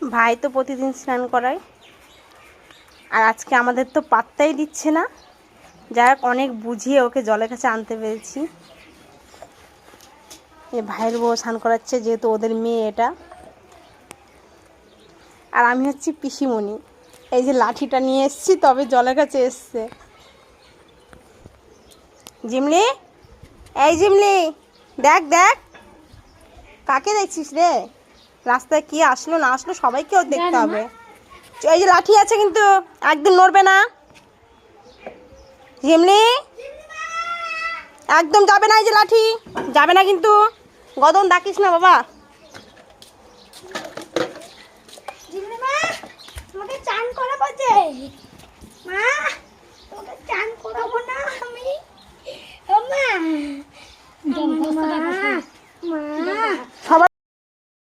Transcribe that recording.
ভাই তো প্রতিদিন স্নান করায়, আর আজকে আমাদের তো পাত্তাই দিচ্ছে না। যাই হোক, অনেক বুঝিয়ে ওকে জলের কাছে আনতে পেরেছি। এই ভাইয়ের বউ স্নান করাচ্ছে, যেহেতু ওদের মেয়ে এটা। আর আমি হচ্ছি পিসিমণি। এই যে লাঠিটা নিয়ে এসছি, তবে জলের কাছে এসছে। জিমলি, এই জিমলি, দেখ দেখ, কাকে দেখছিস রে? রাস্তায় কি আসলো না আসলো সবাইকেও দেখতে হবে। এই যে লাঠি আছে, কিন্তু একদম নড়বে না। জিমলি, একদম যাবে না, এই যে লাঠি যাবে না কিন্তু। গদন ডাকিস না বাবা। তোমাকে চান করাবো যে মা, তোমাকে চান করাবো না আমি। ও মা, মা, মা। সবার